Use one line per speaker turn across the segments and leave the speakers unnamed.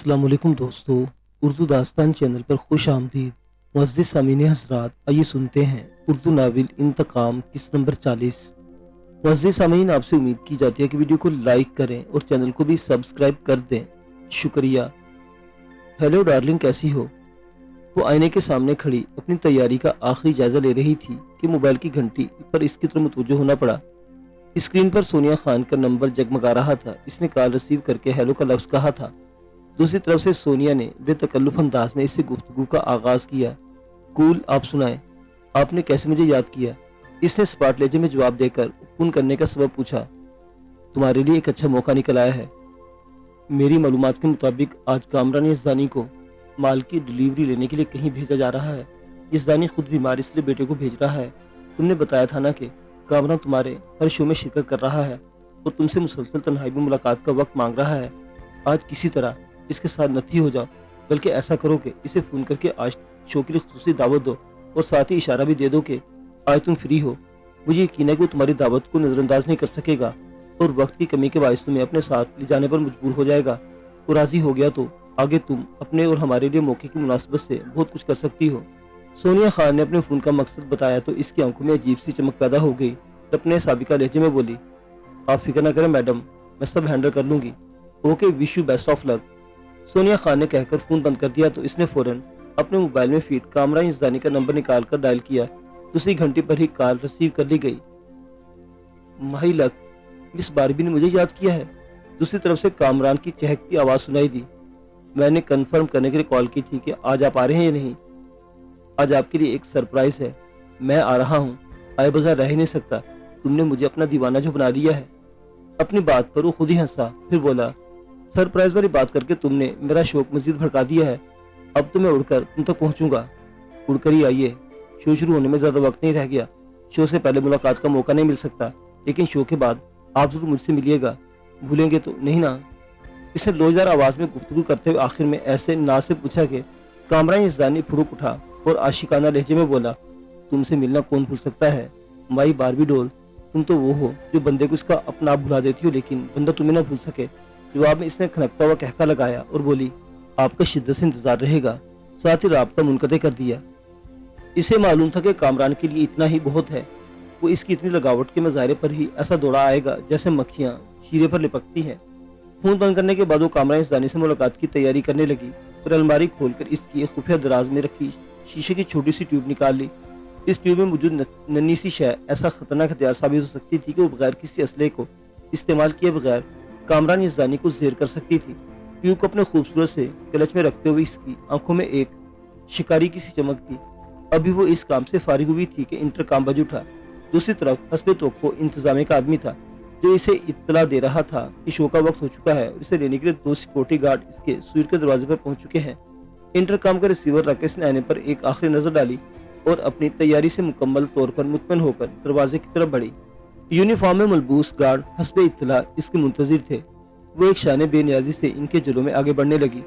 अस्सलाम वालेकुम दोस्तों। उर्दू दास्तान चैनल पर खुश आमदीद। मुअज़्ज़िज़ सामीन हज़रात, आइए सुनते हैं उर्दू नावल इंतकाम किस्त नंबर 40। मुअज़्ज़िज़ सामीन, आपसे उम्मीद की जाती है कि वीडियो को लाइक करें और चैनल को भी सब्सक्राइब कर दें। शुक्रिया। हेलो डार्लिंग, कैसी हो? वो आईने के सामने खड़ी अपनी तैयारी का आखिरी जायजा ले रही थी कि मोबाइल की घंटी पर इसकी तरफ मुतवज्जो होना पड़ा। स्क्रीन पर सोनिया खान का नंबर जगमगा रहा था। इसने कॉल रिसीव करके हेलो का लफ्ज कहा था। दूसरी तरफ से सोनिया ने बेतकल्लुफ अंदाज में इससे गुफ्तगू का आगाज किया। कूल, आप सुनाएं, आपने कैसे मुझे याद किया? इसने स्पॉट लहजे में जवाब देकर फोन करने का सबब पूछा। तुम्हारे लिए एक अच्छा मौका निकल आया है। मेरी मालूमात के मुताबिक आज कामरान यज़दानी को माल की डिलीवरी लेने के लिए कहीं भेजा जा रहा है। यज़दानी खुद बीमार, इसलिए बेटे को भेज रहा है। तुमने बताया था ना कि कामरान तुम्हारे हर शो में शिरकत कर रहा है और तुमसे मुसलसल तन्हाई में मुलाकात का वक्त मांग रहा है। आज किसी तरह इसके साथ नथी हो जाओ, बल्कि ऐसा करो कि इसे फोन करके आज शो के लिए खुसूसी दावत दो और साथ ही इशारा भी दे दो कि आज तुम फ्री हो। मुझे यकीन है कि वो तुम्हारी दावत को नजरअंदाज नहीं कर सकेगा और वक्त की कमी के बायस तुम्हें अपने साथ ले जाने पर मजबूर हो जाएगा। वो राजी हो गया तो आगे तुम अपने और हमारे लिए मौके की मुनासिबत से बहुत कुछ कर सकती हो। सोनिया खान ने अपने फोन का मकसद बताया तो इसकी आंखों में अजीब सी चमक पैदा हो गई। अपने साबिका लहजे में बोली, आप फिक्र न करें मैडम, मैं सब हैंडल कर लूंगी। Okay, wish you best of luck. Sonia Khan ने कहकर फोन बंद कर दिया तो इसने फौरन अपने मोबाइल में फीड कामरान यज़दानी का नंबर निकाल कर डायल किया। दूसरी घंटी पर ही कॉल रिसीव कर ली गई। माही लक, मिस बारबी ने मुझे याद किया है। दूसरी तरफ से कामरान की चहकती आवाज सुनाई दी। मैंने कंफर्म करने के लिए कॉल की थी कि आज आप आ रहे हैं या नहीं। आज आपके लिए एक सरप्राइज है। मैं आ रहा हूँ, आए बगैर रह ही नहीं सकता। तुमने मुझे अपना दीवाना जो बना दिया है। अपनी बात पर वो खुद ही हंसा, फिर बोला, सरप्राइज वाली बात करके तुमने मेरा शौक मजीद भड़का दिया है। अब तो मैं उड़कर तुम तक पहुंचूंगा। उड़कर ही आइए, शो शुरू होने में ज्यादा वक्त नहीं रह गया। शो से पहले मुलाकात का मौका नहीं मिल सकता, लेकिन शो के बाद आप जरूर मुझसे मिलिएगा। भूलेंगे तो नहीं ना? इसने लोजदार आवाज में गुफ्तगू करते हुए आखिर में ऐसे ना से पूछा कि कामरान यज़दानी फुड़क उठा और आशिकाना लहजे में बोला, तुमसे मिलना कौन भूल सकता है माई बारबी डॉल। तुम तो वो हो जो बंदे को इसका अपना आप भुला देती हो, लेकिन बंदा तुम्हें ना भूल सके। जवाब में इसने खनकता हुआ कहका लगाया और बोली, आपका शिद्दत से इंतजार रहेगा। साथ ही राब्ता मुनक़ते कर दिया। इसे मालूम था कि कामरान के लिए इतना ही बहुत है। वो इसकी इतनी लगावट के मज़ाहिरे पर ही ऐसा दौड़ा आएगा जैसे मक्खियां शीरे पर लिपटती हैं। फोन बंद करने के बाद वो कामरान यज़दानी से मुलाकात की तैयारी करने लगी। फिर अलमारी खोलकर इसकी एक खुफिया दराज में रखी शीशे की छोटी सी ट्यूब निकाल ली। इस ट्यूब में मौजूद नन्ही सी शय ऐसा खतरनाक हथियार साबित हो सकती थी कि वो बगैर किसी असले को इस्तेमाल किए बगैर कामरान यज़दानी को ज़ेर कर सकती थी। ट्यूब को अपने खूबसूरत से क्लच में रखते हुए इसकी आंखों में एक शिकारी की सी चमक थी। अभी वो इस काम से फारिग हुई थी कि इंटरकॉम बज उठा। दूसरी तरफ हस्बे तोक़्फ़ो इंतजामे का आदमी था जो इसे इत्तला दे रहा था कि शो का वक्त हो चुका है और इसे लेने के लिए 2 सिक्योरिटी गार्ड इसके सूट के दरवाजे पर पहुंच चुके हैं। इंटरकॉम का रिसीवर रख इसने आने पर एक आखिरी नजर डाली और अपनी तैयारी से मुकम्मल तौर पर मुतमईन होकर दरवाजे की तरफ बढ़ी। यूनिफॉर्म में मलबूस गार्ड हस्बे इत्तला इसके मुंतजिर थे। वो एक शान बेनियाजी से इनके जलों में आगे बढ़ने लगी।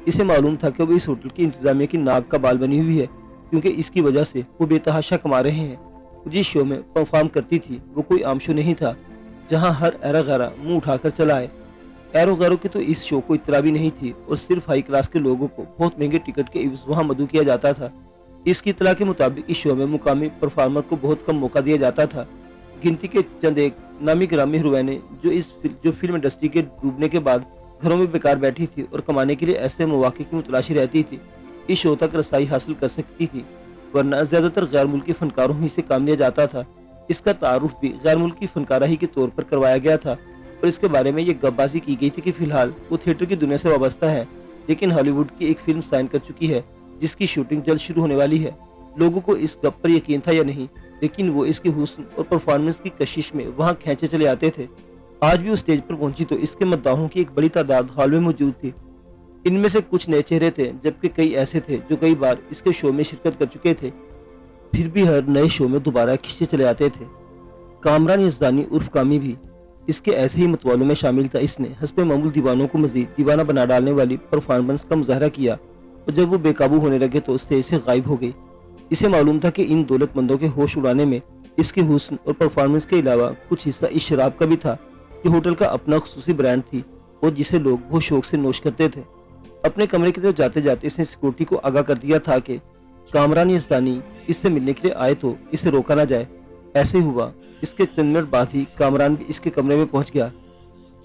इसे मालूम था कि वो इस होटल की इंतजामिया की नाक का बाल बनी हुई है, क्योंकि इसकी वजह से वो बेतहाशा कमा रहे हैं। जिस शो में परफॉर्म करती थी वो कोई आम शो नहीं था जहां हर एरा गैरा मुंह उठाकर चला आए। एरो गैरों की तो इस शो को इतला भी नहीं थी और सिर्फ हाई क्लास के लोगों को बहुत महंगे टिकट के इवज वहाँ मदऊ किया जाता था। इसकी इतला के मुताबिक इस शो में मुकामी परफॉर्मर को बहुत कम मौका दिया जाता था। गिनती के चंद एक नामी ग्रामी हीरोइनें जो फिल्म इंडस्ट्री के डूबने के बाद घरों में बेकार बैठी थी और कमाने के लिए ऐसे मौके की मुतलाशी रहती थी, इस शो तक रसाई हासिल कर सकती थी, वरना ज्यादातर गैर मुल्की फनकारों ही से काम लिया जाता था। इसका तारुफ भी गैर मुल्की फनकारा ही के तौर पर करवाया गया था और इसके बारे में ये गब्बाजी की गई थी कि फिलहाल वो थिएटर की दुनिया से वाबस्ता है, लेकिन हॉलीवुड की एक फिल्म साइन कर चुकी है जिसकी शूटिंग जल्द शुरू होने वाली है। लोगों को इस गप पर यकीन था या नहीं, लेकिन वो इसके हुस्न और परफॉर्मेंस की कशिश में वहाँ खींचे चले आते थे। आज भी वो स्टेज पर पहुंची तो इसके मद्दाहों की एक बड़ी तादाद हॉल में मौजूद थी। इनमें से कुछ नए चेहरे थे, जबकि कई ऐसे थे जो कई बार इसके शो में शिरकत कर चुके थे, फिर भी हर नए शो में दोबारा खींचे चले आते थे। कामरान यज़दानी उर्फ कामी भी इसके ऐसे ही मतवालों में शामिल था। इसने हस्बे मामूल दीवानों को मजीद दीवाना बना डालने वाली परफॉर्मेंस का मुजाहरा किया और जब वो बेकाबू होने लगे तो स्टेज से गायब हो गई। इसे मालूम था कि इन दौलतमंदों के होश उड़ाने में इसके हुस्न और परफॉर्मेंस के अलावा कुछ हिस्सा इस शराब का भी था कि होटल का अपना खुसूसी ब्रांड थी और जिसे लोग बहुत शौक से नोश करते थे। अपने कमरे की तरफ जाते जाते इसने सिक्योरिटी को आगाह कर दिया था कि कामरान यज़दानी इससे मिलने के लिए आए तो इसे रोका ना जाए। ऐसे ही हुआ। इसके चंद मिनट बाद ही कामरान भी इसके कमरे में पहुंच गया।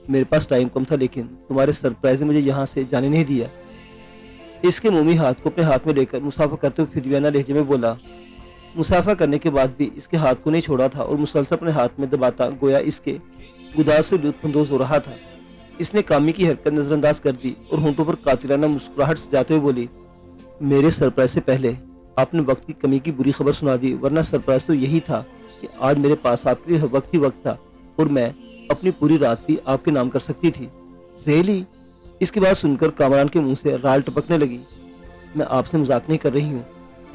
मेरे पास टाइम कम था, लेकिन तुम्हारे सरप्राइज ने मुझे यहाँ से जाने नहीं दिया। इसके मोमी हाथ को अपने हाथ में लेकर मुसाफा करते हुए फिदवियाना लहजे में बोला। मुसाफा करने के बाद भी इसके हाथ को नहीं छोड़ा था और मुसलसल अपने हाथ में दबाता गोया इसके गुदार से लुत्फानंदोज हो रहा था। इसने कामी की हरकत नजरअंदाज कर दी और होंठों पर कातिलाना मुस्कुराहट सजाते हुए बोली, मेरे सरप्राइज से पहले आपने वक्त की कमी की बुरी खबर सुना दी, वरना सरप्राइज तो यही था कि आज मेरे पास आपके लिए वक्त ही वक्त था और मैं अपनी पूरी रात भी आपके नाम कर सकती थी। रियली? इसकी बात सुनकर कामरान के मुंह से राल टपकने लगी। मैं आपसे मजाक नहीं कर रही हूँ।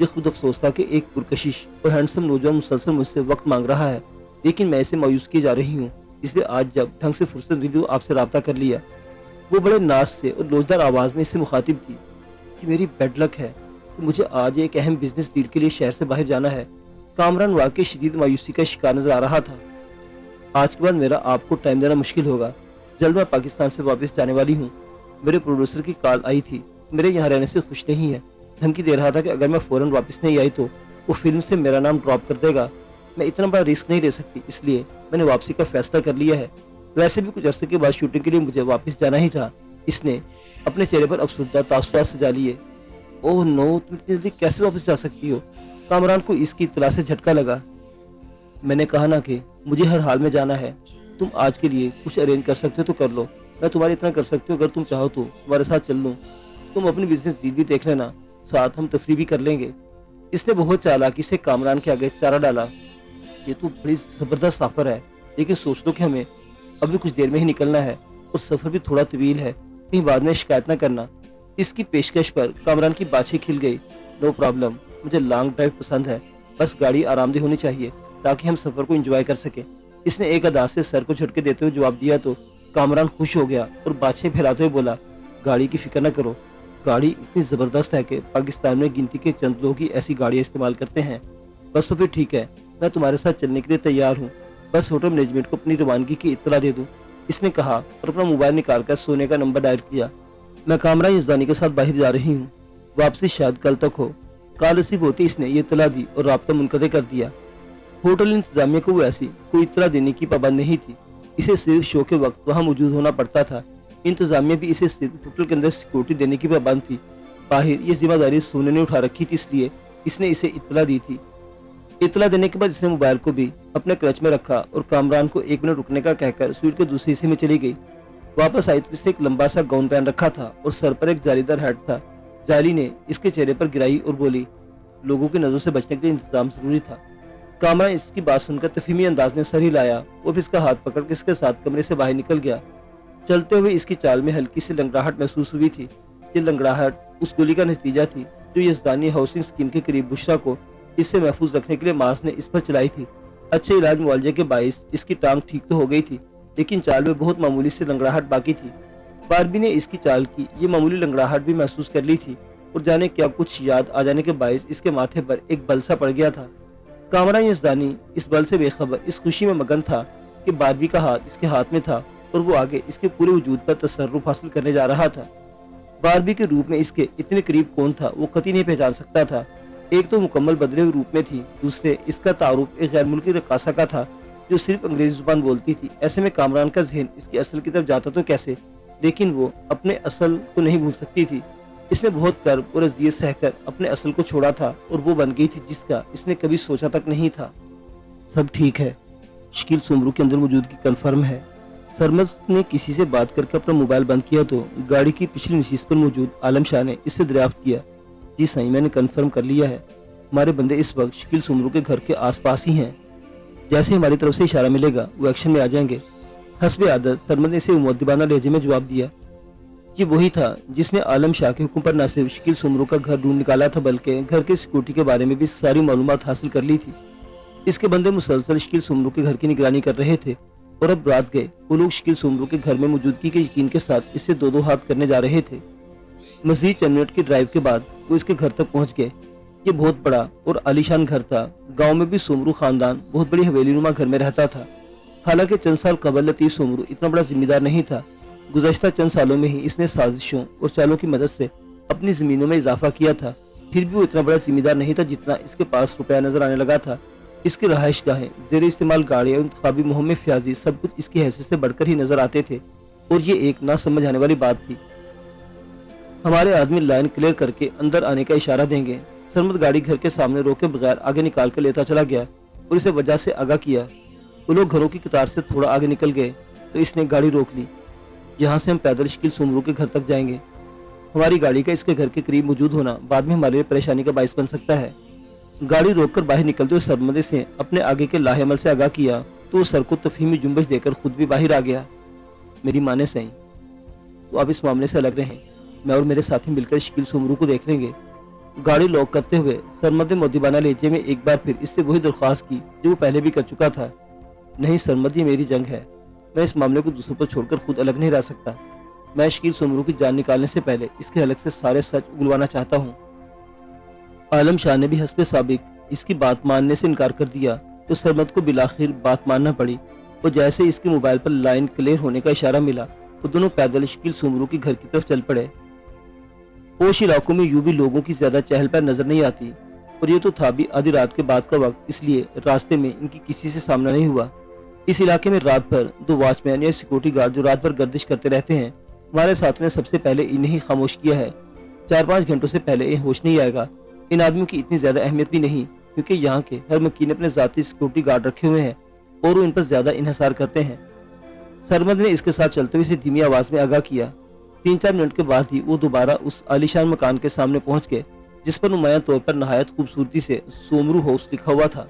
ये खुद अफसोस था कि एक पुरकशिश और हैंडसम नौजवान मुसलसल मुझसे वक्त मांग रहा है, लेकिन मैं इसे मायूस की जा रही हूँ। इसलिए आज जब ढंग से फुर्सत मिली तो आपसे राब्ता कर लिया। वो बड़े नाज से और लोजदार आवाज में इससे मुखातिब थी कि मेरी बेड लक है कि मुझे आज एक अहम बिजनेस डील के लिए शहर से बाहर जाना है। कामरान वाकई शदीद मायूसी का शिकार नजर आ रहा था। आज के बाद मेरा आपको टाइम देना मुश्किल होगा। जल्द मैं पाकिस्तान से वापस जाने वाली हूँ। मेरे प्रोड्यूसर की कॉल आई थी, मेरे यहाँ रहने से खुश नहीं है। धमकी दे रहा था कि अगर मैं फौरन वापस नहीं आई तो वो फिल्म से मेरा नाम ड्रॉप कर देगा। मैं इतना बड़ा रिस्क नहीं ले सकती, इसलिए मैंने वापसी का फैसला कर लिया है। वैसे भी कुछ अरसे के बाद शूटिंग के लिए मुझे वापस जाना ही था। इसने अपने चेहरे पर अफसरदा तासुरात सजा लिए। ओह नो, तुम इतनी जल्दी कैसे वापस जा सकती हो? कामरान को इसकी इत्तला से झटका लगा। मैंने कहा ना कि मुझे हर हाल में जाना है। तुम आज के लिए कुछ अरेंज कर सकते हो तो कर लो। मैं तुम्हारी इतना कर सकती हूँ, अगर तुम चाहो तो तुम्हारे साथ चल लूँ। तुम अपनी बिजनेस डील भी देख लेना, साथ हम तफरी भी कर लेंगे। इसने बहुत चालाकी से कामरान के आगे चारा डाला। ये तो बड़ी जबरदस्त सफर है, लेकिन सोच लो कि हमें अभी कुछ देर में ही निकलना है और सफर भी थोड़ा तवील है, कहीं बाद में शिकायत न करना। इसकी पेशकश पर कामरान की बाछी खिल गई। नो प्रॉब्लम, मुझे लॉन्ग ड्राइव पसंद है, बस गाड़ी आरामदेह होनी चाहिए ताकि हम सफर को एंजॉय कर सके। इसने एक अदा से सर को झटके देते हुए जवाब दिया तो कामरान खुश हो गया और बाछें फैलाते हुए बोला, गाड़ी की फिक्र न करो। गाड़ी इतनी जबरदस्त है कि पाकिस्तान में गिनती के चंद लोग ही ऐसी गाड़ियां इस्तेमाल करते हैं। बस तो फिर ठीक है, मैं तुम्हारे साथ चलने के लिए तैयार हूँ। बस होटल मैनेजमेंट को अपनी रवानगी की इत्तला दे दूं। इसने कहा और अपना मोबाइल निकालकर सोने का नंबर डायल किया। मैं कामरान यज़दानी के साथ बाहर जा रही हूँ, वापसी शायद कल तक हो। कॉल रिसीव होती इसने ये इत्तला दी और राब्ता मुनक़ते कर दिया। होटल इंतजामिया को वो ऐसी कोई इत्तला देने की पाबंद नहीं थी। इसे सिर्फ शो के वक्त वहाँ मौजूद होना पड़ता था। इंतजामिया भी इसे सिर्फ होटल के अंदर सिक्योरिटी देने की पाबंद थी। बाहर ये जिम्मेदारी सोने ने उठा रखी थी, इसलिए इसने इसे इत्तला दी थी। इत्तला देने के बाद इसने मोबाइल को भी अपने क्लच में रखा और कामरान को 1 मिनट रुकने का कहकर स्वीट के दूसरे हिस्से में चली गई। वापस आई तो इसे एक लंबा सा गाउन पहन रखा था और सर पर एक जालीदार हैट था। जाली ने इसके चेहरे पर गिराई और बोली, लोगों की नजरों से बचने के लिए इंतजाम जरूरी था। कामरान इसकी बात सुनकर तफहीमी अंदाज में सर हिलाया और इसका हाथ पकड़ के इसके साथ कमरे से बाहर निकल गया। चलते हुए इसकी चाल में हल्की सी लंगड़ाहट महसूस हुई थी। ये लंगड़ाहट उस गोली का नतीजा थी जो यज़दानी हाउसिंग स्कीम के करीब बुशरा को इससे महफूज रखने के लिए मास ने इस पर चलाई थी। अच्छे इलाज मुआवजे के बाइस इसकी टांग ठीक तो हो गई थी, लेकिन चाल में बहुत मामूली सी लंगड़ाहट बाकी थी। बारबी ने इसकी चाल की ये मामूली लंगड़ाहट भी महसूस कर ली थी और जाने क्या कुछ याद आ जाने के बाइस इसके माथे पर एक बल सा पड़ गया था। कामरान यज़दानी इस बल से बेखबर इस खुशी में मगन था कि बारबी का हाथ इसके हाथ में था और वो आगे इसके पूरे वजूद पर तसर्रुफ हासिल करने जा रहा था। बारबी के रूप में इसके इतने करीब कौन था वो कतई नहीं पहचान सकता था। एक तो मुकम्मल बदले हुए रूप में थी, दूसरे इसका तारुफ एक गैर मुल्की रकासा का था जो सिर्फ अंग्रेजी जुबान बोलती थी। ऐसे में कामरान का जहन इसकी असल की तरफ जाता तो कैसे, लेकिन वो अपने असल को नहीं भूल सकती थी। इसने बहुत कर्ब और अज़ियत सहकर अपने असल को छोड़ा था और वो बन गई थी जिसका इसने कभी सोचा तक नहीं था। सब ठीक है, शकील सुमरू के अंदर मौजूदगी कन्फर्म है। सरमद ने किसी से बात करके अपना मोबाइल बंद किया तो गाड़ी की पिछली नशीस पर मौजूद आलम शाह ने इससे दरियाफ्त किया, जी सही, मैंने कन्फर्म कर लिया है। हमारे बंदे इस वक्त शकील सुमरू के घर के आसपास ही हैं। जैसे हमारी तरफ से इशारा मिलेगा वो एक्शन में आ जाएंगे। हस्बे आदत सरमद ने इसे मुअद्दिबाना लहजे में जवाब दिया। ये वही था जिसने आलम शाह के हुक्म पर न सिर्फ शकील सुमरू का घर ढूंढ निकाला था बल्कि घर के सिक्योरिटी के बारे में भी सारी मालूमात हासिल कर ली थी। इसके बंदे मुसलसल शकील सुमरू के घर की निगरानी कर रहे थे और अब रात गए वो लोग शकील सुमरू के घर में मौजूदगी के यकीन के साथ इससे दो दो हाथ करने जा रहे थे। मजीद चंद मिनट की ड्राइव के बाद वो इसके घर तक पहुंच गए। ये बहुत बड़ा और आलीशान घर था। गांव में भी सुमरू खानदान बहुत बड़ी हवेली नुमा घर में रहता था। हालांकि चंद साल कबल लतीफ सुमरू इतना बड़ा जिम्मेदार नहीं था। गुज़श्ता चंद सालों में ही इसने साजिशों और चालों की मदद से अपनी ज़मीनों में इजाफा किया था। फिर भी वो इतना बड़ा जिम्मेदार नहीं था जितना इसके पास रुपया नजर आने लगा था। इसकी रहायश गाहें, जेर इस्तेमाल गाड़ियाँ, इंतखाबी मुहिम में फ्याजी, सब कुछ इसकी हैसियत से बढ़कर ही नजर आते थे। और ये एक ना समझ आने वाली बात थी। हमारे आदमी लाइन क्लियर करके अंदर आने का इशारा देंगे। सरमद गाड़ी घर के सामने रोके बगैर आगे निकाल कर लेता चला गया और इसे वजह से आगाह किया। वो लोग घरों की कतार से थोड़ा आगे निकल गए तो इसने गाड़ी रोक ली। यहाँ से हम पैदल शकील सोमरू के घर तक जाएंगे। हमारी गाड़ी का इसके घर के करीब मौजूद होना बाद में हमारे लिए परेशानी का बायस बन सकता है। गाड़ी रोककर बाहर निकलते हुए सरमदे से अपने आगे के लाहे अमल से आगाह किया तो वो सर को तफहीमी जुम्बश देकर खुद भी बाहर आ गया। मेरी माँ ने सही, तो अब इस मामले से अलग रहें। मैं और मेरे साथी मिलकर शकील सोमरू को देख लेंगे। गाड़ी लॉक करते हुए सरमद ने मोदिबाना लहजे में एक बार फिर इससे वही दरख्वास्त की जो वो पहले भी कर चुका था। नहीं सरमद, ये मेरी जंग है। मैं इस मामले को दूसरों पर छोड़कर खुद अलग नहीं रह सकता। मैं शकील सोमरू की जान निकालने से पहले इसके हलक से सारे सच उगलवाना चाहता हूँ। आलम शाह ने भी हस्बे साबिक इसकी बात मानने से इनकार कर दिया तो सरमद को बिलाखिर बात मानना पड़ी। और जैसे इसके मोबाइल पर लाइन क्लियर होने का इशारा मिला तो दोनों पैदल शकील सोमरू की घर की तरफ चल पड़े। पोश इलाकों में यूं भी लोगों की ज्यादा चहल पहल नजर नहीं आती और ये तो था भी आधी रात के बाद का वक्त, इसलिए रास्ते में इनकी किसी से सामना नहीं हुआ। इस इलाके में रात भर 2 वॉचमैन या सिक्योरिटी गार्ड जो रात भर गर्दिश करते रहते हैं। हमारे साथ ने सबसे पहले इन्हें ही खामोश किया है। 4-5 घंटों से पहले ये होश नहीं आएगा। इन आदमियों की इतनी ज्यादा अहमियत भी नहीं, क्योंकि यहाँ के हर मकीन अपने जाती सिक्योरिटी गार्ड रखे हुए हैं और वो इन पर ज्यादा इन्हिसार करते हैं। सरमद ने इसके साथ चलते हुए इसे धीमी आवाज में आगाह किया। 3-4 मिनट के बाद ही वो दोबारा उस आलीशान मकान के सामने पहुंच गए जिस पर नुमायां तौर पर नहायत खूबसूरती से सोमरू हाउस लिखा हुआ था।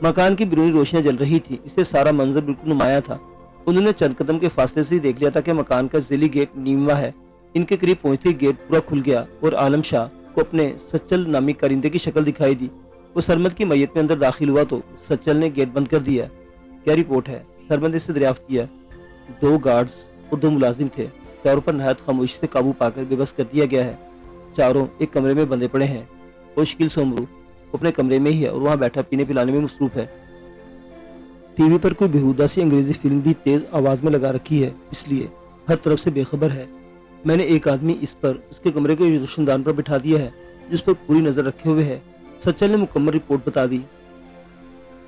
मकान की बैरूनी रोशनियां जल रही थी, इससे सारा मंजर बिल्कुल नुमाया था। उन्होंने चंद कदम के फासले से ही देख लिया था कि मकान का जिली गेट नीमवा है। इनके करीब पहुंचते ही गेट पूरा खुल गया और आलम शाह को अपने सच्चल नामी कारिंदे की शक्ल दिखाई दी। वो सरमद की मैयत में अंदर दाखिल हुआ तो सच्चल ने गेट बंद कर दिया। क्या रिपोर्ट है? सरमद ने इससे दरियाफ्त किया। 2 गार्ड्स और 2 मुलाजिम थे। चारों पर नहायत खामोशी से काबू पाकर बेबस कर दिया गया है। चारों एक कमरे में बंधे पड़े हैं और शकील सोमरू अपने कमरे में ही है और वहाँ बैठा पीने पिलाने में मसरूफ है। टीवी पर कोई बेहुदा सी अंग्रेजी फिल्म भी तेज आवाज में लगा रखी है, इसलिए हर तरफ से बेखबर है। मैंने एक आदमी इस पर उसके कमरे के रोशनदान पर बिठा दिया है जिस पर पूरी नजर रखे हुए है। सच्चल ने मुकम्मल रिपोर्ट बता दी।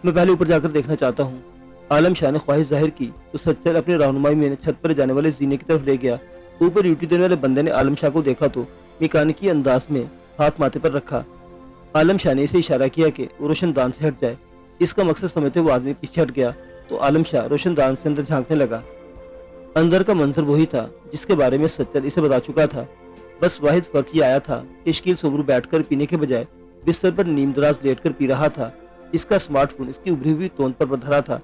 मैं पहले ऊपर जाकर देखना चाहता हूँ। आलम शाह ने ख्वाहिश जाहिर की तो सच्चल अपनी रहनुमाई में छत पर जाने वाले जीने की तरफ ले गया। ऊपर ड्यूटी देने वाले बंदे ने आलम शाह को देखा तो मैकेनिकी अंदाज में हाथ माथे पर रखा। आलम शाह ने इसे इशारा किया कि वो रोशनदान से हट जाए। इसका मकसद समझते वो आदमी पीछे हट गया तो आलम शाह रोशनदान से अंदर झांकने लगा। अंदर का मंजर वही था जिसके बारे में सच्चल इसे बता चुका था। बस वाहिद फर्क ये आया था कि शकील सोमरू बैठकर पीने के बजाय बिस्तर पर नीमदराज लेटकर पी रहा था। इसका स्मार्टफोन इसकी उभरी हुई तोंद पर धरा था।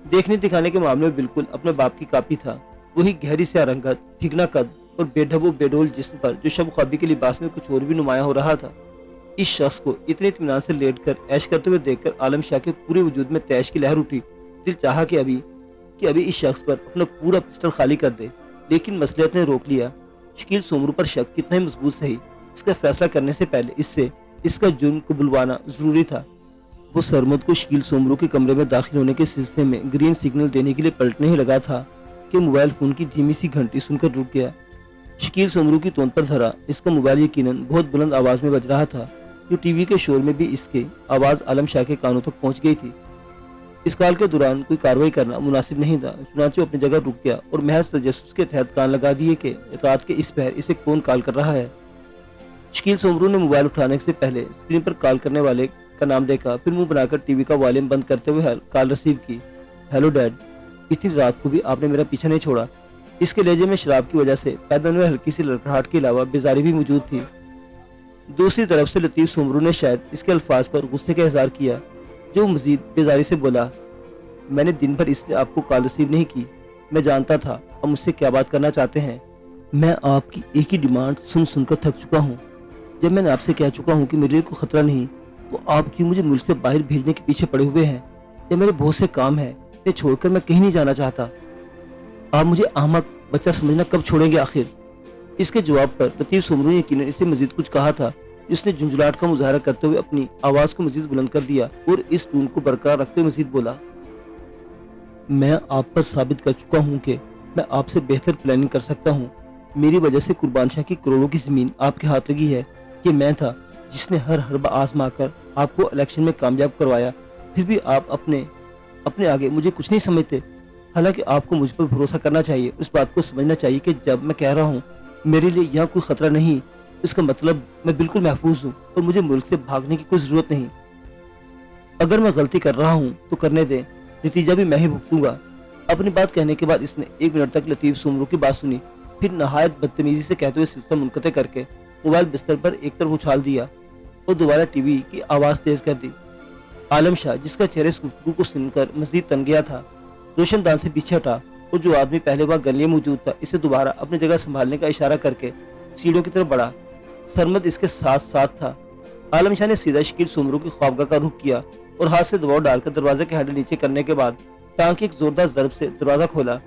देखने दिखाने के मामले में बिल्कुल अपने बाप की कापी था। वही गहरी स्याह रंगत, ठिगना कद और बेढबो बेडोल जिस्म पर जो शब ख्वाबी के लिबास में कुछ और भी नुमाया हो रहा था। इस शख्स को इतने इत्मीनान से लेटकर ऐश करते हुए देखकर आलम शाह के पूरे वजूद में तैश की लहर उठी। दिल चाहा कि अभी इस शख्स पर अपना पूरा पिस्टल खाली कर दे, लेकिन मसलियत ने रोक लिया। शकील सोमरू पर शक कितना ही मजबूत सही, इसका फैसला करने से पहले इससे इसका जुर्म को बुलवाना जरूरी था। वो सरमद को शकील सोमरू के कमरे में दाखिल होने के सिलसिले में ग्रीन सिग्नल देने के लिए पलटने ही लगा था कि मोबाइल फोन की धीमी सी घंटी सुनकर रुक गया। शकील सोमरू की तोंद पर धरा इसका मोबाइल यकीनन बहुत बुलंद आवाज में बज रहा था, जो टीवी के शोर में भी इसके आवाज आलम शाह के कानों तक पहुंच गई थी। इस काल के दौरान कोई कार्रवाई करना मुनासिब नहीं था, चुनांचे अपनी जगह रुक गया और महज तजस्सुस के तहत कान लगा दिए कि रात के इस पहर इसे कौन कॉल कर रहा है। शकील सोमरू ने मोबाइल उठाने से पहले स्क्रीन पर कॉल करने वाले का नाम देखा, फिर मुंह बनाकर टीवी का वॉल्यूम बंद करते हुए कॉल रिसीव की। हेलो डैड, इतनी रात को भी आपने मेरा पीछा नहीं छोड़ा। इसके लहजे में शराब की वजह से पैदा में हल्की सी लड़खड़ाहट के अलावा बेजारी भी मौजूद थी। दूसरी तरफ से लतीफ सोमरू ने शायद इसके अल्फाज पर गुस्से का इजहार किया, जो मजीद बेजारी से बोला, मैंने दिन भर इसलिए आपको कॉल रिसीव नहीं की। मैं जानता था आप मुझसे क्या बात करना चाहते हैं। मैं आपकी एक ही डिमांड सुन सुनकर थक चुका हूँ। जब मैंने आपसे कह चुका हूँ कि मेरे लिए कोई खतरा नहीं, तो आप क्यों मुझे मुल्क से बाहर भेजने के पीछे पड़े हुए हैं? या मेरे बहुत से काम है, इन्हें छोड़कर मैं कहीं नहीं जाना चाहता। आप मुझे अहमक बच्चा समझना कब छोड़ेंगे आखिर? इसके जवाब पर लतीफ सोमरू ने यकीनन इससे मजीद कुछ कहा था। इसने झुंझुलाहट का मुजाहरा करते हुए अपनी आवाज को मजीद बुलंद कर दिया और इस टून को बरकरार रखते हुए मजीद बोला, मैं आप पर साबित कर चुका हूँ कि मैं आपसे बेहतर प्लानिंग कर सकता हूँ। मेरी वजह से कुर्बान शाह की करोड़ों की जमीन आपके हाथ लगी है। ये मैं था जिसने हर हरबा आजमा कर आपको इलेक्शन में कामयाब करवाया। फिर भी आप अपने अपने आगे मुझे कुछ नहीं समझते। हालांकि आपको मुझ पर भरोसा करना चाहिए। उस बात को समझना चाहिए कि जब मैं कह रहा हूँ मेरे लिए यहाँ कोई खतरा नहीं, इसका मतलब मैं बिल्कुल महफूज हूँ और मुझे मुल्क से भागने की कोई जरूरत नहीं। अगर मैं गलती कर रहा हूँ तो करने दें, नतीजा भी मैं ही भुगतूंगा। अपनी बात कहने के बाद इसने 1 मिनट तक लतीफ सुमरू की बात सुनी, फिर नहायत बदतमीजी से कहते हुए सिलसिला मुनक़ता करके मोबाइल बिस्तर पर एक तरफ उछाल दिया और दोबारा टीवी की आवाज तेज कर दी। आलम शाह, जिसका चेहरे इस गुफ्तगू को सुनकर मजीद तन गया था, रोशनदान से पीछे हटा और जो आदमी पहले वहां गलिए मौजूद था इसे दोबारा अपनी जगह संभालने का इशारा करके सीढ़ियों की तरफ बढ़ा। सरमद इसके साथ साथ था। आलम शाह ने सीधा शकील सुमरू की ख्वाबगाह का रुख किया और हाथ से दबाव डालकर दरवाजे के हैंडल नीचे करने के बाद टांग की एक जोरदार ज़रब से दरवाजा खोला।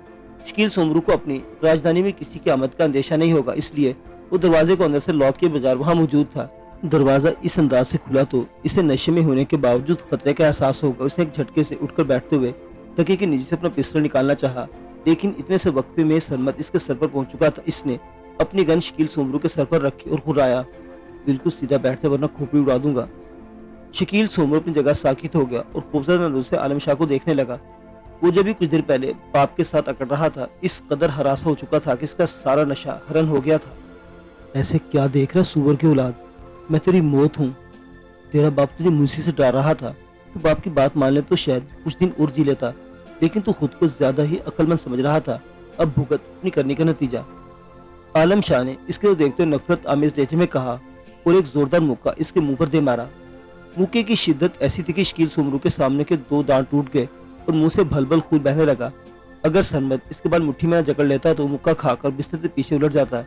शकील सुमरू को अपनी राजधानी में किसी की आमद का अंदेशा नहीं होगा, इसलिए वो दरवाजे को अंदर से लॉक किए बगैर वहां मौजूद था। दरवाजा इस अंदाज से खुला तो इसे नशे में होने के बावजूद खतरे का एहसास होगा। उसने एक झटके से उठकर बैठते हुए तकिए के नीचे से अपना पिस्टल निकालना चाहा, लेकिन इतने से वक्त में सरमद इसके सर पर पहुंच चुका था। इसने अपनी गन शकील सुमरू के सर पर रखी और घुराया, बिल्कुल सीधा बैठते वरना खोपड़ी उड़ा दूंगा। शकील सुमरू अपनी जगह साकित हो गया और खूबसूरत नजरों से आलम शाह को देखने लगा। वो जब भी कुछ देर पहले बाप के साथ अकड़ रहा था, इस कदर हरासा हो चुका था कि इसका सारा नशा हरन हो गया था। ऐसे क्या देख रहा सूअर की औलाद, मैं तेरी मौत हूँ। तेरा बाप तुझे मुझसे से डर रहा था, तो बाप की बात मान ले तो शायद कुछ दिन और जी लेता, लेकिन तू खुद को ज्यादा ही अक्लमंद समझ रहा था। अब भुगत अपनी करने का नतीजा। आलम शाह ने इसके देखते हुए नफरत आमेज लहजे में कहा और एक जोरदार मुक्का इसके मुंह पर दे मारा। मुक्के की शिद्दत ऐसी थी कि शकील सुमरू के सामने के 2 दांत टूट गए और मुंह से भल-भल खून बहने लगा। अगर सरमद इसके बाद मुट्ठी में न जकड़ लेता तो मुक्का खाकर बिस्तर से पीछे उलट जाता।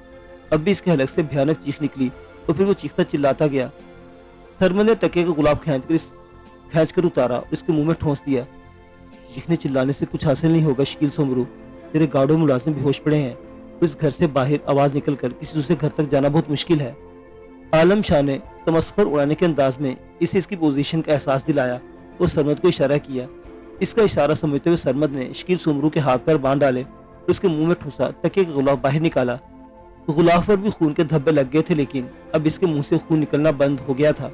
अब भी इसके हलक से भयानक चीख निकली और फिर वो चीखता चिल्लाता गया। सरमद ने तकिए का गुलाब खींच कर उतारा और इसके मुंह में ठोंस दिया। चीखने चिल्लाने से कुछ हासिल नहीं होगा शकील सुमरू, तेरे गार्डो मुलाजिम बेहोश पड़े हैं। इस घर से बाहर आवाज निकल कर किसी दूसरे घर तक जाना बहुत मुश्किल है। आलम शाह ने तमस्खुर उड़ाने के अंदाज में इसे इसकी पोजीशन का एहसास दिलाया और सरमद को इशारा किया। इसका इशारा समझते हुए सरमद ने शकील सुमरू के हाथ पर बांध डाले और उसके मुंह में ठूसा, तकिए का गुलाब बाहर निकाला। गुलाब पर भी खून के धब्बे लग गए थे, लेकिन अब इसके मुंह से खून निकलना बंद हो गया था।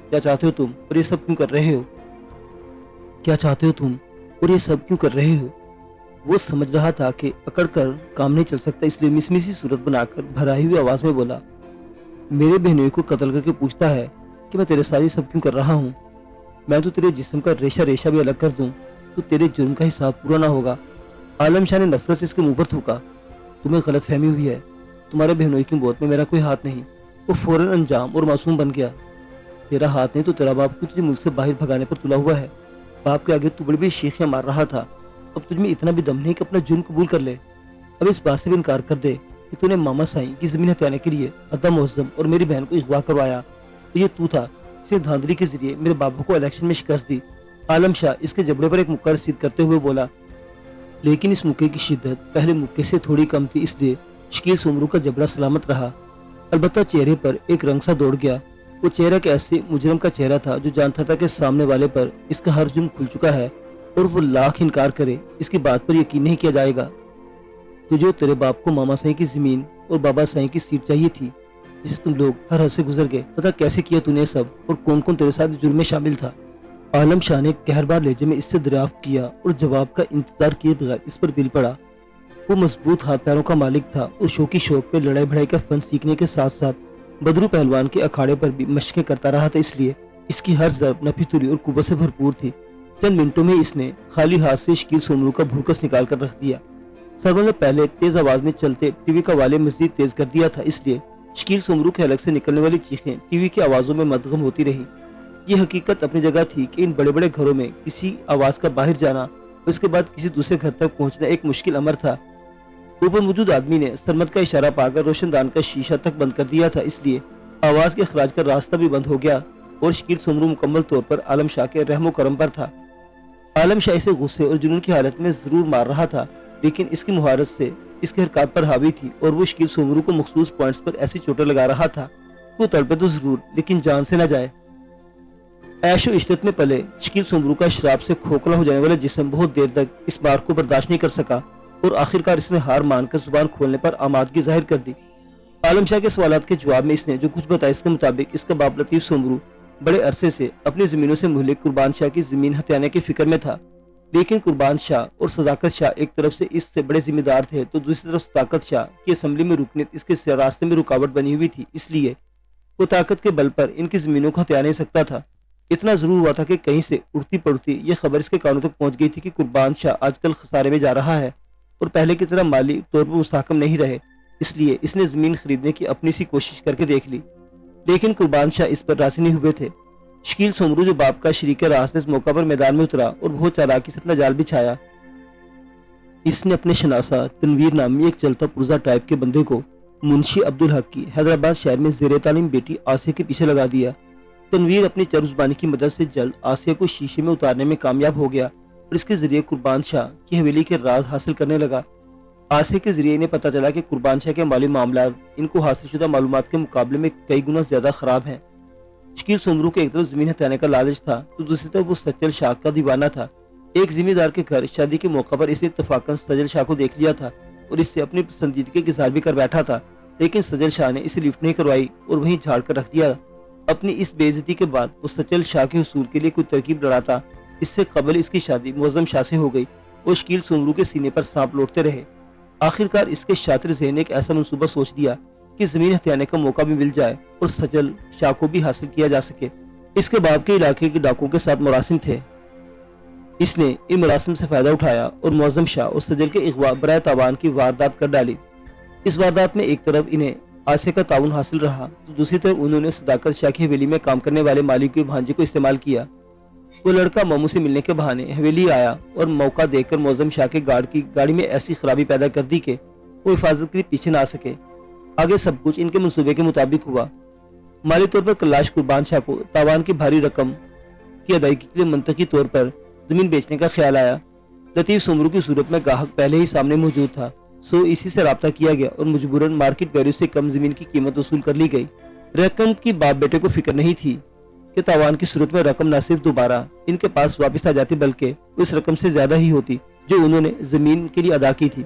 क्या चाहते हो तुम और ये सब क्यों कर रहे हो? क्या चाहते हो तुम और ये सब क्यों कर रहे हो? वो समझ रहा था कि अकड़ कर काम नहीं चल सकता, इसलिए मिसमिसी सूरत बनाकर भराई हुई आवाज में बोला, मेरे बहनोई को कत्ल करके पूछता है कि मैं तेरे साथ ये सब क्यों कर रहा हूँ। मैं तो तेरे जिस्म का रेशा रेशा भी अलग कर दूं तो तेरे जुर्म का हिसाब पूरा ना होगा। आलम शाह ने नफरत से इसके मुंह पर थूका, तुम्हें गलत फहमी हुई है, तुम्हारे बहनोई की मौत में मेरा कोई हाथ नहीं। वो फौरन अंजाम और मासूम बन गया। तेरा हाथ नहीं तो तेरा बाप क्यों तुझे मुल्क से बाहर भगाने पर तुला हुआ है। बाप के आगे तू बड़ी बड़ी शीखियां मार रहा था, अब तुझ में इतना भी दम नहीं कि अपना जुर्म कबूल कर ले। अब इस बात से भी इनकार कर दे कि तूने मामा साईं की जमीन हथियाने के लिए अदा मुअज्जम और मेरी बहन को अगवा करवाया, तो ये तू था जिसने धांधली के जरिए मेरे बाबू को इलेक्शन में शिकस्त दी। आलम शाह इसके जबड़े पर एक मुक्का रसीद करते हुए बोला, लेकिन इस मुक्के की शिद्दत पहले मुक्के से थोड़ी कम थी, इसलिए शकील सुमरू का जबड़ा सलामत रहा। अलबत्ता चेहरे पर एक रंग सा दौड़ गया। वो चेहरा के ऐसे मुजरम का चेहरा था जो जानता था कि सामने वाले पर इसका हर जुर्म खुल चुका है और वो लाख इनकार करे इसकी बात पर यकीन नहीं किया जाएगा। तुझे तेरे बाप को मामा साईं की जमीन और बाबा साईं की सीट चाहिए थी, जिसे तुम लोग हर हद से गुजर गए। पता कैसे किया तूने सब और कौन कौन तेरे साथ जुर्म में शामिल था? आलम शाह ने कहरबार लहजे में इससे दरियाफ्त किया और जवाब का इंतजार किए बगैर इस पर बिल पड़ा। वो मजबूत हाथ पैरों का मालिक था और शौकी शौक पे लड़ाई भड़ाई का फन सीखने के साथ साथ बदरू पहलवान के अखाड़े पर भी मशकें करता रहा था, इसलिए इसकी हर ज़रब नफीतुली और कुव्वत से भरपूर थी। चंद मिनटों में इसने खाली हाथ से शकील सुमरू का भूकस निकाल कर रख दिया। सरवर ने पहले तेज आवाज में चलते टीवी का वाले मजीद तेज कर दिया था, इसलिए शकील सुमरू के हलक से निकलने वाली चीखें टीवी की आवाजों में मदगम होती रही। ये हकीकत अपनी जगह थी कि इन बड़े बड़े घरों में किसी आवाज का बाहर जाना और उसके बाद किसी दूसरे घर तक पहुंचना एक मुश्किल अमर था। ऊपर मौजूद आदमी ने सरमद का इशारा पाकर रोशनदान का शीशा तक बंद कर दिया था, इसलिए आवाज के खराज का रास्ता भी बंद हो गया और शकील सुमरू मुकम्मल तौर पर आलम शाह के रहमो करम पर था। आलम शाह इसे गुस्से और जुनून की हालत में जरूर मार रहा था, लेकिन इसकी मुहारत से इसके हरकत पर हावी थी और वो शकील सुमरू को मखसूस पॉइंट्स पर ऐसी चोटें लगा रहा था वो तड़पे तो जरूर लेकिन जान से न जाए। ऐशो इश्रत में पले शकील सुमरू का शराब से खोखला हो जाने वाला जिस्म बहुत देर तक इस बार को बर्दाश्त नहीं कर सका اور آخرکار اس نے ہار مان کر زبان کھولنے پر آمادگی ظاہر کر دی۔ عالم شاہ کے سوالات کے جواب میں اس نے جو کچھ بتایا، اس کے مطابق اس کا باپ لطیف سومرو بڑے عرصے سے اپنی زمینوں سے مہلک قربان شاہ کی زمین ہتھیانے کی فکر میں تھا، لیکن قربان شاہ اور صداقت شاہ ایک طرف سے اس سے بڑے ذمہ دار تھے تو دوسری طرف صداقت شاہ کی اسمبلی میں رکنیت اس کے راستے میں رکاوٹ بنی ہوئی تھی، اس لیے وہ طاقت کے بل پر ان کی زمینوں کو ہتھیا نہیں سکتا تھا۔ اتنا ضرور ہوا تھا کہ کہیں سے اڑتی پڑتی یہ خبر اس کے کانوں تک پہنچ گئی تھی کہ قربان شاہ آج کل خسارے میں جا رہا ہے اور پہلے کی طرح مالی طور پر مستحکم نہیں رہے، اس لیے اس نے زمین خریدنے کی اپنی سی کوشش کر کے دیکھ لی، لیکن قربان شاہ اس پر راضی نہیں ہوئے تھے۔ شکیل سومرو جو باپ کا شریک راست اس موقع پر میدان میں اترا اور بہت چالاکی سے اپنا جال بچھایا۔ اس نے اپنے شناسہ تنویر نامی ایک چلتا پرزا ٹائپ کے بندے کو منشی عبدالحق کی حیدرآباد شہر میں زیر تعلیم بیٹی آسیہ کے پیچھے لگا دیا۔ تنویر اپنی چرب زبانی کی مدد سے جلد آسیہ کو شیشے میں اتارنے میں کامیاب ہو گیا اور اس کے ذریعے قربان شاہ کی حویلی کے راز حاصل کرنے لگا۔ آسیہ کے ذریعے انہیں پتہ چلا کہ قربان شاہ کے مالی معاملات ان کو حاصل شدہ معلومات کے مقابلے میں کئی گنا زیادہ خراب ہیں۔ شکیل سومرو کے ایک طرف زمین ہتھیانے کا لالچ تھا تو دوسری طرف وہ سچل شاہ کا دیوانہ تھا۔ ایک ذمہ دار کے گھر شادی کے موقع پر اس نے اتفاقاً سجل شاہ کو دیکھ لیا تھا اور اس سے اپنی پسندیدگی کا اظہار بھی کر بیٹھا تھا، لیکن سجل شاہ نے اسے لفٹ نہیں کروائی اور وہیں جھاڑ کر رکھ دیا۔ اپنی اس بے عزتی کے بعد وہ سچل شاہ کے حصول کے لیے کوئی ترکیب لڑاتا، اس سے قبل اس کی شادی معظم شاہ سے ہو گئی اور شکیل سومرو کے سینے پر سانپ لوٹتے رہے۔ آخرکار اس کے شاطر ذہن نے ایک ایسا منصوبہ سوچ دیا کہ زمین ہتھیانے کا موقع بھی مل جائے اور سجل شاہ کو بھی حاصل کیا جا سکے۔ اس کے باپ کے علاقے کے ڈاکوں کے ساتھ مراسم تھے، اس نے ان مراسم سے فائدہ اٹھایا اور معظم شاہ اور سجل کے اغوا برائے تاوان کی واردات کر ڈالی۔ اس واردات میں ایک طرف انہیں آسیہ کا تعاون حاصل رہا تو دوسری طرف انہوں نے صداقت شاہ کی حویلی میں کام کرنے والے مالک کے بھانجے کو استعمال کیا۔ وہ لڑکا ماموں سے ملنے کے بہانے حویلی آیا اور موقع دیکھ کر معظم شاہ کے گارڈ کی گاڑی میں ایسی خرابی پیدا کر دی کہ وہ حفاظت کے لیے پیچھے نہ آ سکے۔ آگے سب کچھ ان کے منصوبے کے مطابق ہوا۔ مالی طور پر کلاش قربان شاہ کو تاوان کی بھاری رقم کی ادائیگی کے لیے منطقی طور پر زمین بیچنے کا خیال آیا۔ لطیف سومرو کی صورت میں گاہک پہلے ہی سامنے موجود تھا، سو اسی سے رابطہ کیا گیا اور مجبوراً مارکیٹ ویلیو سے کم زمین کی قیمت وصول کر لی گئی۔ رقم کی باپ بیٹے کو فکر نہیں تھی کہ تاوان کی صورت میں رقم نہ صرف دوبارہ ان کے پاس واپس آ جاتی بلکہ اس رقم سے زیادہ ہی ہوتی جو انہوں نے زمین کے لیے ادا کی تھی۔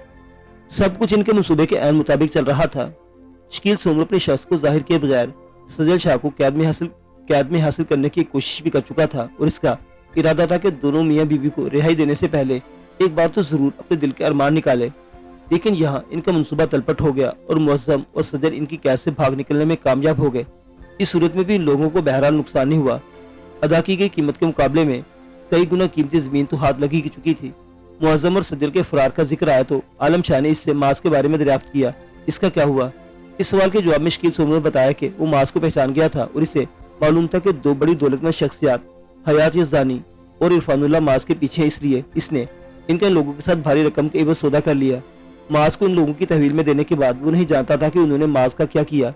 سب کچھ ان کے منصوبے کے عین مطابق چل رہا تھا۔ شکیل سومرو اپنے شخص کو ظاہر کیے بغیر سجل شاہ کو قید میں حاصل کرنے کی کوشش بھی کر چکا تھا اور اس کا ارادہ تھا کہ دونوں میاں بیوی کو رہائی دینے سے پہلے ایک بار تو ضرور اپنے دل کے ارمان نکالے، لیکن یہاں ان کا منصوبہ تلپٹ ہو گیا اور معظم اور سجل ان کی قید سے بھاگ نکلنے میں کامیاب ہو گئے۔ اس صورت میں بھی ان لوگوں کو بہرحال نقصان نہیں ہوا، ادا کی گئی قیمت کے مقابلے میں کئی گنا قیمتی زمین تو ہاتھ لگی چکی تھی۔ معظم اور سجل کے فرار کا ذکر آیا تو عالم شاہ نے اس سے ماس کے بارے میں دریافت کیا، اس کا کیا ہوا؟ اس سوال کے جواب میں شکیل سومرو نے بتایا کہ وہ ماس کو پہچان گیا تھا اور اسے معلوم تھا کہ دو بڑی دولتمند شخصیات حیات یزدانی اور عرفان اللہ ماس کے پیچھے، اس لیے اس نے ان کے لوگوں کے ساتھ بھاری رقم کے عوض سودا کر لیا۔ ماس کو ان لوگوں کی تحویل میں دینے کے بعد وہ نہیں جانتا تھا کہ انہوں نے ماس کا کیا کیا۔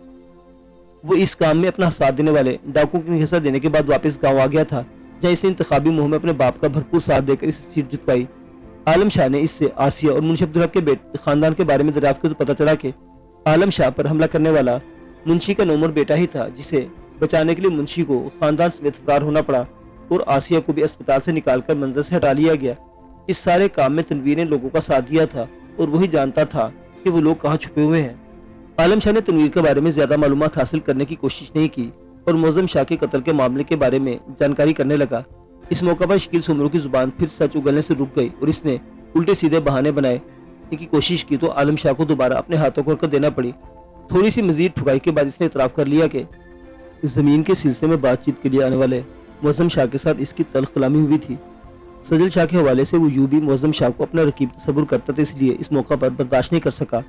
وہ اس کام میں اپنا ساتھ دینے والے ڈاکو کو حصہ دینے کے بعد واپس گاؤں آ گیا تھا، جہاں اس نے انتخابی مہم میں اپنے باپ کا بھرپور ساتھ دے کر اس سیٹ جتوائی۔ عالم شاہ نے اس سے آسیہ اور منشی عبدالحق کے خاندان کے بارے میں دریافت کیا تو پتہ چلا کہ عالم شاہ پر حملہ کرنے والا منشی کا نومر بیٹا ہی تھا، جسے بچانے کے لیے منشی کو خاندان سمیت فرار ہونا پڑا اور آسیہ کو بھی اسپتال سے نکال کر منظر سے ہٹا لیا گیا۔ اس سارے کام میں تنویر نے لوگوں کا ساتھ دیا تھا اور وہی جانتا تھا کہ وہ لوگ کہاں چھپے ہوئے ہیں۔ عالم شاہ نے تنویر کے بارے میں زیادہ معلومات حاصل کرنے کی کوشش نہیں کی اور معظم شاہ کے قتل کے معاملے کے بارے میں جانکاری کرنے لگا۔ اس موقع پر شکیل سومرو کی زبان پھر سچ اگلنے سے رک گئی اور اس نے الٹے سیدھے بہانے بنائے کی کوشش کی تو عالم شاہ کو دوبارہ اپنے ہاتھوں کو حرکت دینا پڑی۔ تھوڑی سی مزید ٹھکائی کے بعد اس نے اعتراف کر لیا کہ زمین کے سلسلے میں بات چیت کے لیے آنے والے معظم شاہ کے ساتھ اس کی تلخ کلامی ہوئی تھی۔ سجل شاہ کے حوالے سے وہ یوں بھی معظم شاہ کو اپنا رقیب تصور کرتا تھا، اس لیے اس موقع پر برداشت نہیں کر سکا۔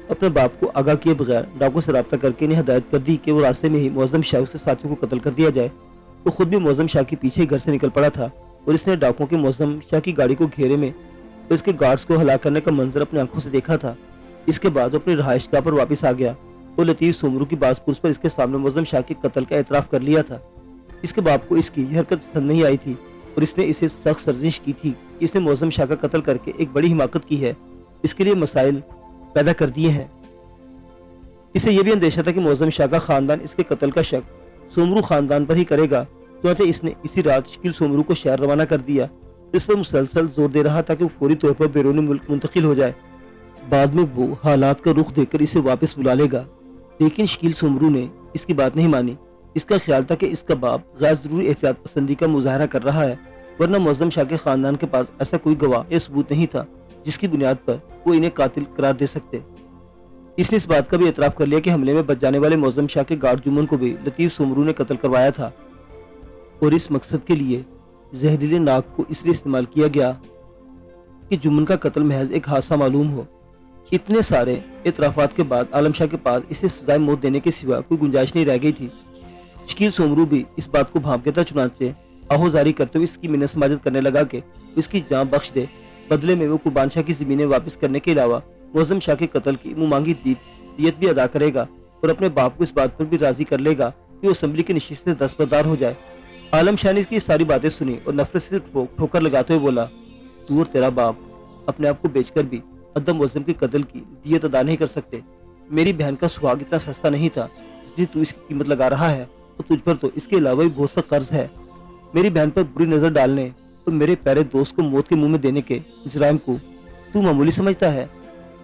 اپنے باپ کو آگاہ کیے بغیر ڈاکو سے رابطہ کر کے انہیں ہدایت کر دی کہ وہ راستے میں ہی معظم شاہ کے ساتھیوں کو قتل کر دیا جائے۔ وہ خود بھی معظم شاہ کے پیچھے گھر سے نکل پڑا تھا اور اس نے ڈاکوں کی معظم شاہ کی گاڑی کو گھیرے میں اور اس کے گارڈز کو ہلاک کرنے کا منظر اپنی آنکھوں سے دیکھا تھا۔ اس کے بعد وہ اپنی رہائش گاہ پر واپس آ گیا اور لطیف سومرو کی باز پرس پر اس کے سامنے معظم شاہ کے قتل کا اعتراف کر لیا تھا۔ اس کے باپ کو اس کی یہ حرکت پسند نہیں آئی تھی اور اس نے اسے سخت سرزنش کی تھی کہ اس نے معظم شاہ کا قتل کر کے ایک بڑی حماقت کی ہے، اس کے لیے مسائل پیدا کر دیے ہیں۔ اسے یہ بھی اندیشہ تھا کہ معظم شاہ کا خاندان اس کے قتل کا شک سومرو خاندان پر ہی کرے گا، چنانچہ اس نے اسی رات شکیل سومرو کو شہر روانہ کر دیا۔ اس پر مسلسل زور دے رہا تھا کہ وہ فوری طور پر بیرون ملک منتقل ہو جائے۔ بعد میں وہ حالات کا رخ دیکھ کر اسے واپس بلا لے گا۔ لیکن شکیل سومرو نے اس کی بات نہیں مانی۔ اس کا خیال تھا کہ اس کا باپ غیر ضروری احتیاط پسندی کا مظاہرہ کر رہا ہے، ورنہ معظم شاہ کے خاندان کے پاس ایسا کوئی گواہ یا ثبوت نہیں تھا جس کی بنیاد پر وہ انہیں قاتل قرار دے سکتے۔ اس نے اس بات کا بھی اعتراف کر لیا کہ حملے میں بچ جانے والے معظم شاہ کے گارڈ جمن کو بھی لطیف سومرو نے قتل کروایا تھا، اور اس مقصد کے لیے زہریلے ناک کو اس لیے استعمال کیا گیا کہ جمن کا قتل محض ایک حادثہ معلوم ہو۔ اتنے سارے اعترافات کے بعد عالم شاہ کے پاس اسے سزائے موت دینے کے سوا کوئی گنجائش نہیں رہ گئی تھی۔ شکیل سومرو بھی اس بات کو بھانپ گیا تھا، چنانچہ آہوزاری کرتے ہوئے اس کی منت سماجت کرنے لگا کہ اس کی جان بخش دے، بدلے میں وہ قربان شاہ کی زمینیں واپس کرنے کے علاوہ معظم شاہ کے قتل کی منہ مانگی دیت بھی ادا کرے گا، اور اپنے باپ کو اس بات پر بھی راضی کر لے گا کہ وہ اسمبلی کی نشست سے دستبردار ہو جائے۔ عالم شاہ نے اس کی ساری باتیں سنی اور نفرت سے ٹھوکر لگاتے ہوئے بولا، تو اور تیرا باپ اپنے آپ کو بیچ کر بھی عدم معظم کے قتل کی دیت ادا نہیں کر سکتے۔ میری بہن کا سہاگ اتنا سستا نہیں تھا جتنی تو اس کی قیمت لگا رہا ہے، اور تجھ پر تو اس کے علاوہ بھی بہت سا قرض ہے۔ میری بہن پر بری نظر ڈالنے اور میرے پیارے دوست کو موت کے منہ میں دینے کے جرائم کو تو معمولی سمجھتا ہے؟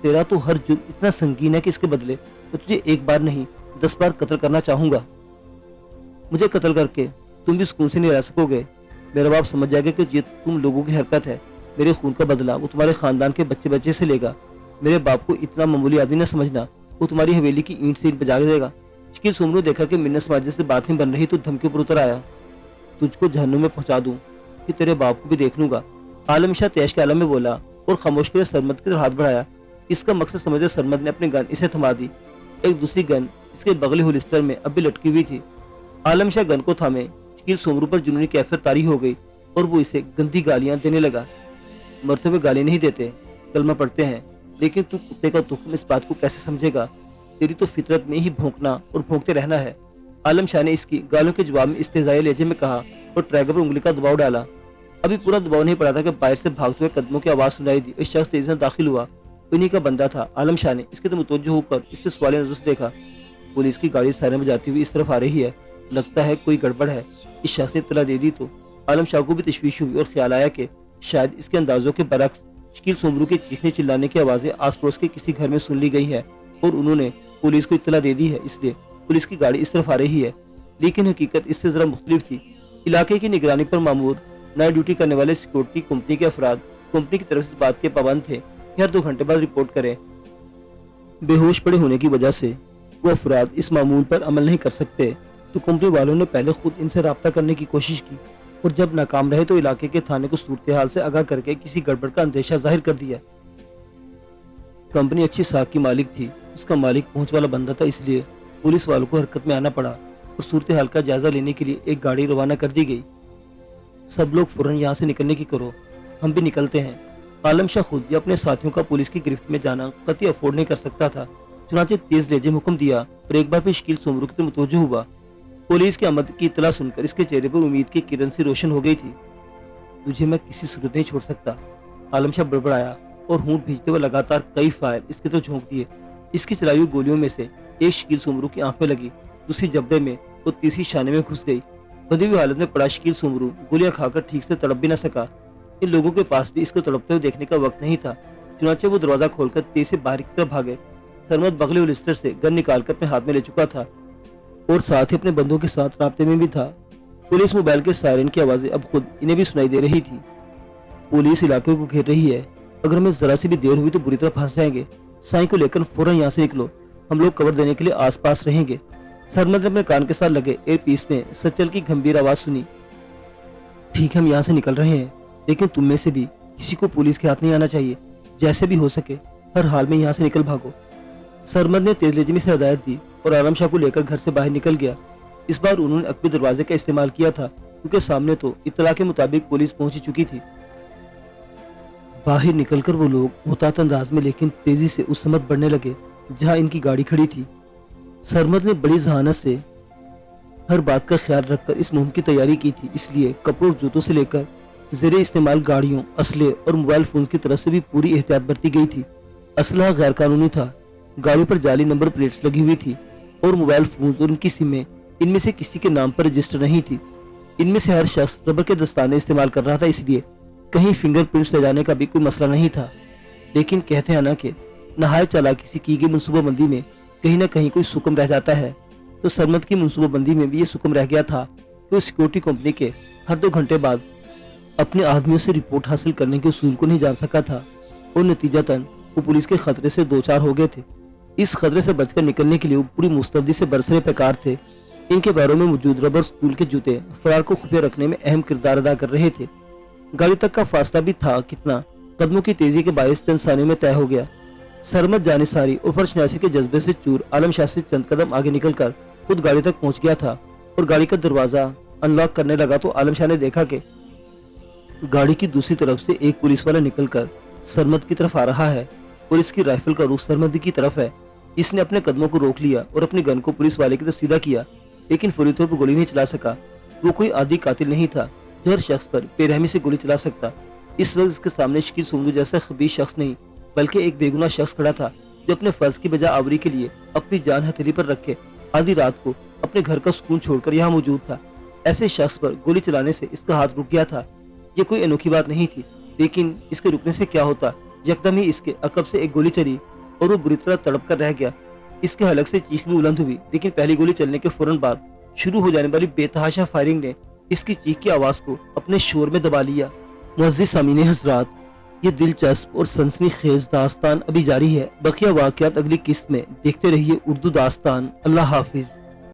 تیرا تو ہر جرم اتنا سنگین ہے کہ اس کے بدلے میں تجھے ایک بار نہیں 10 بار قتل کرنا چاہوں گا۔ مجھے قتل کر کے تم بھی سکون سے نہیں رہ سکو گے۔ میرا باپ سمجھ جائے گا کہ یہ تم لوگوں کی حرکت ہے، میرے خون کا بدلہ وہ تمہارے خاندان کے بچے بچے سے لے گا۔ میرے باپ کو اتنا معمولی آدمی نہ سمجھنا، وہ تمہاری حویلی کی اینٹ سے اینٹ بجا دے گا۔ شکیل سومرو نے دیکھا کہ منت سماجت سے بات نہیں بن رہی تو دھمکیوں پر اتر آیا، تجھ کو جہنم میں پہنچا دوں کہ تیرے باپ کو بھی دیکھ لوں گا۔ عالم شاہ تیش کے عالم میں بولا اور خاموش کے سرمد کی طرف ہاتھ بڑھایا۔ اس کا مقصد سمجھے سرمد نے اپنی گن اسے تھما دی۔ ایک دوسری گن اس کے بغلی ہولسٹر میں اب بھی لٹکی ہوئی تھی۔ عالم شاہ گن کو تھامے شکیل سومرو پر جنونی کیفیت طاری ہو گئی اور وہ اسے گندی گالیاں دینے لگا۔ مرتے ہوئے گالی نہیں دیتے، کلمہ پڑھتے ہیں، لیکن تو کتے کا تخم اس بات کو کیسے سمجھے گا؟ تیری تو فطرت میں ہی بھونکنا اور بھونکتے رہنا ہے۔ عالم شاہ نے اس کی گالوں کے جواب میں استہزائی لہجے میں کہا اور ٹریگر پر انگلی کا دباؤ ڈالا۔ ابھی پورا دباؤ نہیں پڑا تھا کہ باہر سے بھاگتے ہوئے قدموں کی آواز سنائی دی۔ اس شخص تیزی سے داخل ہوا، انہی کا بندہ تھا۔ عالم شاہ نے اس کے طرف متوجہ ہو کر اس سے سوالی نظر سے دیکھا۔ پولیس کی گاڑی سائرن بجاتی ہوئی اس طرف آ رہی ہے، لگتا ہے کوئی گڑبڑ ہے۔ اس شخص نے اطلاع دے دی تو عالم شاہ کو بھی تشویش ہوئی اور خیال آیا کہ شاید اس کے اندازوں کے برعکس شکیل سومرو کے چیخنے چلانے کی آوازیں آس پڑوس کے کسی گھر میں سن لی گئی ہے اور انہوں نے پولیس کو اطلاع دے دی ہے، اس لیے پولیس کی گاڑی اس طرف آ رہی ہے۔ لیکن حقیقت اس سے ذرا مختلف تھی۔ علاقے کی نگرانی پر مامور نائٹ ڈیوٹی کرنے والے سیکورٹی کمپنی کے افراد کمپنی کی طرف سے اس بات کے پابند تھے کہ ہر 2 گھنٹے بعد رپورٹ کریں۔ بے ہوش پڑے ہونے کی وجہ سے وہ افراد اس معمول پر عمل نہیں کر سکتے، تو کمپنی والوں نے پہلے خود ان سے رابطہ کرنے کی کوشش کی اور جب ناکام رہے تو علاقے کے تھانے کو صورتحال سے آگاہ کر کے کسی گڑبڑ کا اندیشہ ظاہر کر دیا۔ کمپنی اچھی ساکھ کی مالک تھی، اس کا مالک پہنچ والا بندہ تھا، اس لیے پولیس والوں کو حرکت میں آنا پڑا اور صورتحال کا جائزہ لینے کے لیے ایک گاڑی روانہ کر دی گئی۔ سب لوگ فوراً یہاں سے نکلنے کی کرو، ہم بھی نکلتے ہیں۔ عالم شاہ خود یا اپنے ساتھیوں کا پولیس کی گرفت میں جانا قطعی افورڈ نہیں کر سکتا تھا، چنانچہ تیز لہجے میں حکم دیا اور ایک بار پھر شکیل سومرو کی طرف متوجہ ہوا۔ پولیس کے آمد کی اطلاع سن کر اس کے چہرے پر امید کی کرن سی روشن ہو گئی تھی۔ تجھے میں کسی صورت نہیں چھوڑ سکتا، عالم شاہ بڑبڑایا اور ہونٹ بھیجتے ہوئے لگاتار کئی فائر اس کی طرف جھونک دیے۔ اس کی چلائی ہوئی گولیوں میں سے ایک شکیل سومرو کی آنکھ میں لگی، دوسری جبڑے میں اور تیسری شانے میں گھس گئی۔ بندھی ہوئی حالت میں پڑا شکیل سومرو گولیاں کھا کر ٹھیک سے تڑپ بھی نہ سکا۔ ان لوگوں کے پاس بھی اس کو تڑپتے ہوئے دیکھنے کا وقت نہیں تھا، چنانچہ وہ دروازہ کھول کر تیز سے باہر کی طرف بھاگے۔ سرمد بغلی ہولسٹر سے گن نکال کر اپنے ہاتھ میں لے چکا تھا اور ساتھ ہی اپنے بندوں کے ساتھ رابطے میں بھی تھا۔ پولیس موبائل کے سائرن کی آوازیں اب خود انہیں بھی سنائی دے رہی تھی۔ پولیس علاقے کو گھیر رہی ہے، اگر ہمیں ذرا سی بھی دیر ہوئی تو بری طرح پھنس جائیں گے۔ سائیں کو لے کر فوراً یہاں سے نکلو، ہم لوگ کور دینے کے لیے آس پاس رہیں گے۔ سرمد نے اپنے کان کے ساتھ لگے ایئر پیس میں سچل کی گھمبیر آواز سنی۔ ٹھیک ہے، ہم یہاں سے نکل رہے ہیں، لیکن تم میں سے بھی کسی کو پولیس کے ہاتھ نہیں آنا چاہیے، جیسے بھی ہو سکے ہر حال میں یہاں سے نکل بھاگو۔ سرمد نے تیز لہجے میں سے ہدایت دی اور عالم شاہ کو لے کر گھر سے باہر نکل گیا۔ اس بار انہوں نے عقبی دروازے کا استعمال کیا تھا کیونکہ سامنے تو اطلاع کے مطابق پولیس پہنچ چکی تھی۔ باہر نکل کر وہ لوگ محتاط انداز میں لیکن تیزی سے اس سمت بڑھنے لگے جہاں ان کی گاڑی کھڑی تھی۔ سرمد نے بڑی ذہانت سے ہر بات کا خیال رکھ کر اس مہم کی تیاری کی تھی، اس لیے کپڑوں اور جوتوں سے لے کر زیر استعمال گاڑیوں، اسلحے اور موبائل فونز کی طرف سے بھی پوری احتیاط برتی گئی تھی۔ اسلحہ غیر قانونی تھا، گاڑیوں پر جعلی نمبر پلیٹس لگی ہوئی تھی اور موبائل فونز اور ان کی سمیں ان میں سے کسی کے نام پر رجسٹر نہیں تھی۔ ان میں سے ہر شخص ربر کے دستانے استعمال کر رہا تھا، اس لیے کہیں فنگر پرنٹس لے جانے کا بھی کوئی مسئلہ نہیں تھا۔ لیکن کہتے ہیں نا کہ नहायत चालाकी से की गई मनसूबाबंदी में कहीं ना कहीं कोई सुकम रह जाता है, तो सरमद की मनसूबाबंदी में भी ये सुकम रह गया था कि वो सिक्योरिटी कंपनी के हर 2 घंटे बाद अपने आदमियों से रिपोर्ट हासिल करने के उसूल को नहीं जान सका था और नतीजतन वो पुलिस के खतरे से दो चार हो गए थे। इस खतरे से बचकर निकलने के लिए वो पूरी मुस्तैदी से बरसरे पैकार थे। इनके पैरों में मौजूद रबर स्कूल के जूते फरार को खुफिया रखने में अहम किरदार अदा कर रहे थे। गाड़ी तक का फासला भी था कितना, कदमों की तेजी के बायस चंद सानियों में तय हो गया। सरमद जानिसारी और फर्शनासी के जज्बे से चूर आलम शाह से चंद कदम आगे निकलकर खुद गाड़ी तक पहुंच गया था और गाड़ी का दरवाजा अनलॉक करने लगा तो आलम शाह ने देखा कि गाड़ी की दूसरी तरफ से एक पुलिस वाला निकलकर सरमद की तरफ आ रहा है और इसकी राइफल का रुख सरमद की तरफ है। इसने अपने कदमों को रोक लिया और अपनी गन को पुलिस वाले की तरफ सीधा किया, लेकिन फौरी तौर पर गोली नहीं चला सका। वो कोई आदि कातिल नहीं था जो हर शख्स पर बेरहमी से गोली चला सकता। इस वक्त इसके सामने शकील सुंगू जैसा खबीस शख्स नहीं बल्कि एक बेगुनाह शख्स खड़ा था जो अपने फर्ज की बजाय आवरी के लिए अपनी जान हथेली पर रखे आधी रात को अपने घर का सुकून छोड़कर यहाँ मौजूद था। ऐसे शख्स पर गोली चलाने से इसका हाथ रुक गया था। ये कोई अनोखी बात नहीं थी, लेकिन इसके रुकने से क्या होता, यकदम ही इसके अकब से एक गोली चली और वो बुरी तरह तड़प कर रह गया। इसके हलक से चीख भी बुलंद हुई, लेकिन पहली गोली चलने के फौरन बाद शुरू हो जाने वाली बेतहाशा फायरिंग ने इसकी चीख की आवाज को अपने शोर में दबा लिया। मुअज़्ज़िज़ सामीन हज़रात, ये दिलचस्प और सनसनीखेज दास्तान अभी जारी है। बकिया वाक़यात अगली किस्त में देखते रहिए उर्दू दास्तान। अल्लाह हाफिज।